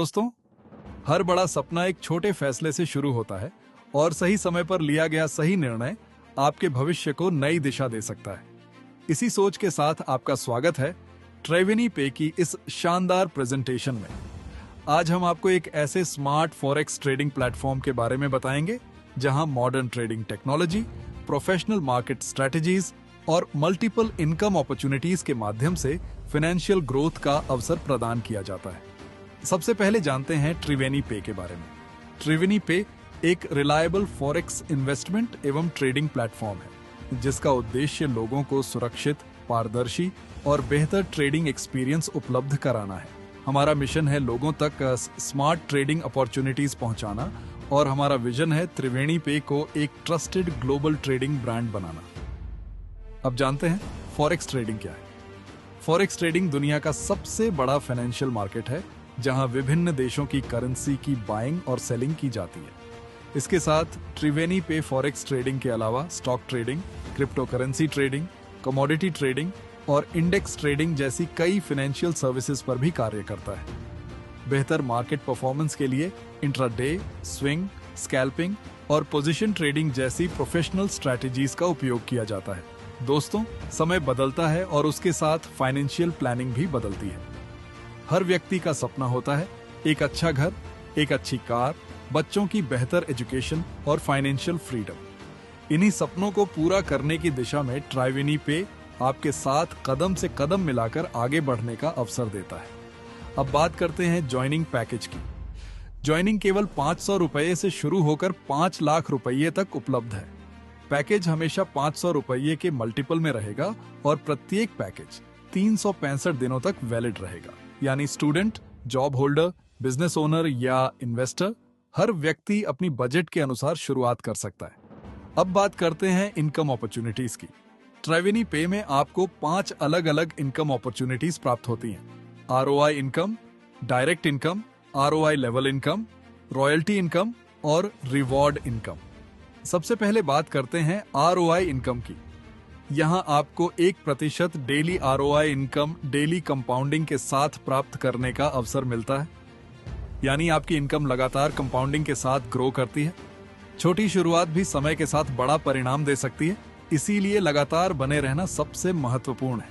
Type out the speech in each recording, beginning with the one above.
दोस्तों, हर बड़ा सपना एक छोटे फैसले से शुरू होता है और सही समय पर लिया गया सही निर्णय आपके भविष्य को नई दिशा दे सकता है। इसी सोच के साथ आपका स्वागत है ट्रेवेनी पे की इस शानदार प्रेजेंटेशन में। आज हम आपको एक ऐसे स्मार्ट फॉरेक्स ट्रेडिंग प्लेटफॉर्म के बारे में बताएंगे जहां modern trading technology, professional market strategies और मल्टीपल इनकम अपॉर्चुनिटीज के माध्यम से फाइनेंशियल ग्रोथ का अवसर प्रदान किया जाता है। सबसे पहले जानते हैं त्रिवेणी पे के बारे में। त्रिवेणी पे एक रिलायबल फॉरेक्स इन्वेस्टमेंट एवं ट्रेडिंग प्लेटफॉर्म है जिसका उद्देश्य लोगों को सुरक्षित, पारदर्शी और बेहतर ट्रेडिंग एक्सपीरियंस उपलब्ध कराना है। हमारा मिशन है लोगों तक स्मार्ट ट्रेडिंग अपॉर्चुनिटीज पहुंचाना और हमारा विजन है त्रिवेणी पे को एक ट्रस्टेड ग्लोबल ट्रेडिंग ब्रांड बनाना। अब जानते हैं फॉरेक्स ट्रेडिंग क्या है। फॉरेक्स ट्रेडिंग दुनिया का सबसे बड़ा फाइनेंशियल मार्केट है जहां विभिन्न देशों की करेंसी की बाइंग और सेलिंग की जाती है। इसके साथ त्रिवेणी पे फॉरेक्स ट्रेडिंग के अलावा stock trading, crypto currency trading, commodity trading और इंडेक्स ट्रेडिंग जैसी कई फाइनेंशियल सर्विसेज पर भी कार्य करता है। बेहतर मार्केट परफॉर्मेंस के लिए इंट्राडे, स्विंग, स्कैल्पिंग और पोजीशन ट्रेडिंग जैसी प्रोफेशनल स्ट्रैटेजीज का उपयोग किया जाता है। दोस्तों, समय बदलता है और उसके साथ फाइनेंशियल प्लानिंग भी बदलती है। हर व्यक्ति का सपना होता है एक अच्छा घर, एक अच्छी कार, बच्चों की बेहतर एजुकेशन और फाइनेंशियल फ्रीडम। इन्हीं सपनों को पूरा करने की दिशा में त्रिवेणी पे आपके साथ कदम से कदम मिलाकर आगे बढ़ने का अवसर देता है। अब बात करते हैं ज्वाइनिंग पैकेज की। ज्वाइनिंग केवल 500 रुपये से शुरू होकर 5 लाख रुपये तक उपलब्ध है। पैकेज हमेशा 500 रुपये के मल्टीपल में रहेगा और प्रत्येक पैकेज 365 दिनों तक वैलिड रहेगा। यानी student, job holder, business owner या इन्वेस्टर, हर व्यक्ति अपनी बजट के अनुसार शुरुआत कर सकता है। अब बात करते हैं इनकम अपॉर्चुनिटीज की। त्रिवेणी पे में आपको 5 अलग अलग इनकम अपॉर्चुनिटीज प्राप्त होती हैं। ROI income, direct income, ROI level income, royalty income और रिवॉर्ड इनकम। सबसे पहले बात करते हैं आरओआई इनकम की। यहां आपको 1% daily ROI income daily compounding के साथ प्राप्त करने का अवसर मिलता है। यानी आपकी इनकम लगातार कंपाउंडिंग के साथ ग्रो करती है। छोटी शुरुआत भी समय के साथ बड़ा परिणाम दे सकती है, इसीलिए लगातार बने रहना सबसे महत्वपूर्ण है।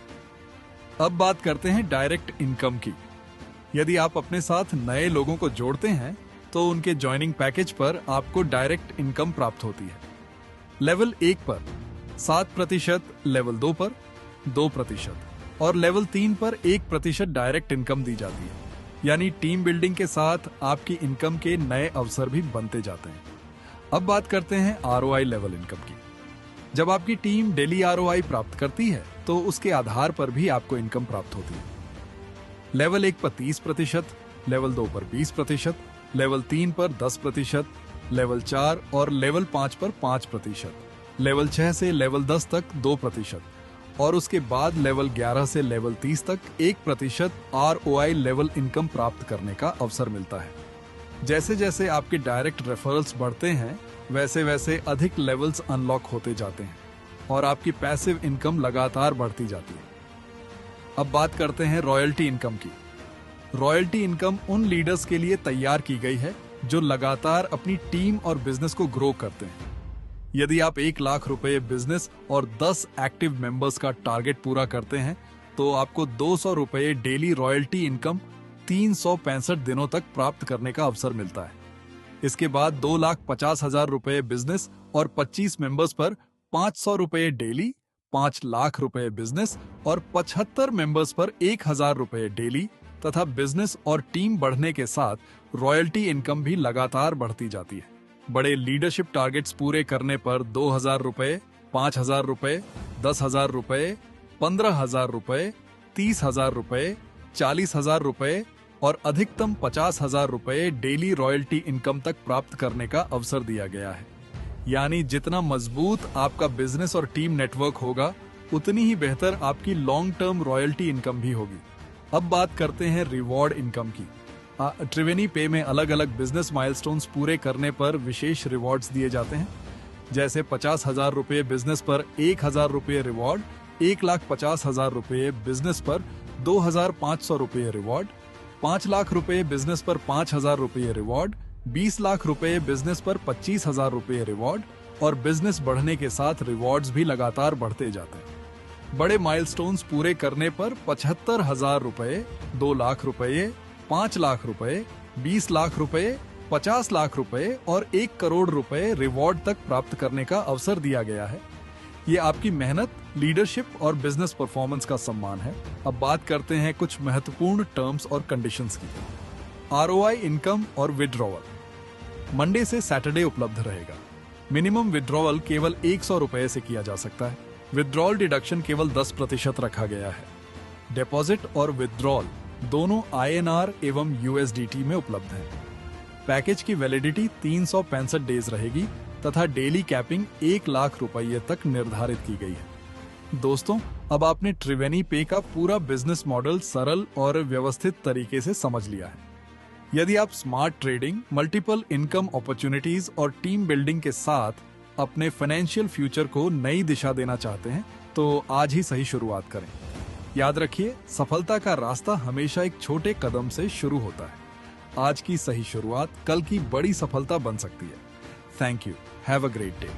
अब बात करते हैं डायरेक्ट इनकम की। यदि आप अपने साथ नए लोगों को जोड़ते हैं तो उनके ज्वाइनिंग पैकेज पर आपको डायरेक्ट इनकम प्राप्त होती है। लेवल 1 पर 7%, लेवल 2 पर 2% और लेवल 3 पर 1% डायरेक्ट इनकम दी जाती है। यानी टीम बिल्डिंग के साथ आपकी इनकम के नए अवसर भी बनते जाते हैं। अब बात करते हैं आरओआई लेवल इनकम की। जब आपकी टीम डेली आरओआई प्राप्त करती है तो उसके आधार पर भी आपको इनकम प्राप्त होती है। लेवल 1 पर 30%, लेवल 2 पर 20%, लेवल 3 पर 10%, लेवल 4 और लेवल 5 पर 5%, लेवल 6 से लेवल 10 तक 2% और उसके बाद लेवल 11 से लेवल 30 तक 1% आरओआई लेवल इनकम प्राप्त करने का अवसर मिलता है। जैसे जैसे आपके डायरेक्ट रेफरल्स बढ़ते हैं वैसे वैसे अधिक लेवल्स अनलॉक होते जाते हैं और आपकी पैसिव इनकम लगातार बढ़ती जाती है। अब बात करते हैं रॉयल्टी इनकम की। रॉयल्टी इनकम उन लीडर्स के लिए तैयार की गई है जो लगातार अपनी टीम और बिजनेस को ग्रो करते हैं। यदि आप 1 लाख रुपए बिजनेस और 10 एक्टिव मेंबर्स का टारगेट पूरा करते हैं तो आपको 200 रुपए डेली रॉयल्टी इनकम 365 दिनों तक प्राप्त करने का अवसर मिलता है। इसके बाद 2,50,000 रुपए बिजनेस और 25 मेंबर्स पर 500 रुपए डेली, 5 लाख रुपए बिजनेस और 75 मेंबर्स पर 1,000 रुपए डेली तथा बिजनेस और टीम बढ़ने के साथ रॉयल्टी इनकम भी लगातार बढ़ती जाती है। बड़े लीडरशिप टारगेट्स पूरे करने पर 2,000 रुपए, 5,000 रुपए, 10,000 रुपए, 15,000 रुपए, 30,000 रुपए, 40,000 रुपए और अधिकतम 50,000 रुपए डेली रॉयल्टी इनकम तक प्राप्त करने का अवसर दिया गया है। यानी जितना मजबूत आपका बिजनेस और टीम नेटवर्क होगा उतनी ही बेहतर आपकी लॉन्ग टर्म रॉयल्टी इनकम भी होगी। अब बात करते हैं रिवॉर्ड इनकम की। त्रिवेणी पे में अलग अलग बिजनेस माइलस्टोन्स पूरे करने पर विशेष रिवॉर्ड्स दिए जाते हैं। जैसे 50,000 रुपये बिजनेस पर 1,000 रुपये रिवॉर्ड, 1,50,000 रुपये बिजनेस पर 2,500 रुपये रिवॉर्ड, 5 लाख रुपए बिजनेस पर 5,000 रुपये रिवॉर्ड, 20 लाख रुपए बिजनेस पर 25,000 रुपये रिवॉर्ड, और बिजनेस बढ़ने के साथ रिवॉर्ड्स भी लगातार बढ़ते जाते हैं। बड़े माइलस्टोन्स पूरे करने पर 75,000 रुपए, 2 लाख रुपए, 5 लाख रुपए, 20 लाख रुपए, 50 लाख रुपए और 1 करोड़ रुपए रिवॉर्ड तक प्राप्त करने का अवसर दिया गया है। ये आपकी मेहनत, लीडरशिप और बिजनेस परफॉर्मेंस का सम्मान है। अब बात करते हैं कुछ महत्वपूर्ण टर्म्स और कंडीशंस की। ROI इनकम और विड्रॉवल मंडे से सैटरडे उपलब्ध रहेगा। मिनिमम विड्रॉवल केवल 100 रुपए से किया जा सकता है। विड्रॉल डिडक्शन केवल 10% रखा गया है। डिपॉजिट और विड्रॉल दोनों INR एवं USDT में उपलब्ध है। पैकेज की वैलिडिटी 365 डेज रहेगी तथा डेली कैपिंग 1 लाख रुपये तक निर्धारित की गई है। दोस्तों, अब आपने त्रिवेणी पे का पूरा बिजनेस मॉडल सरल और व्यवस्थित तरीके से समझ लिया है। यदि आप smart trading, multiple income opportunities और टीम बिल्डिंग के साथ अपने फाइनेंशियल फ्यूचर को नई दिशा देना चाहते हैं, तो आज ही सही शुरुआत करें। याद रखिए, सफलता का रास्ता हमेशा एक छोटे कदम से शुरू होता है। आज की सही शुरुआत कल की बड़ी सफलता बन सकती है। Thank you. Have a great day.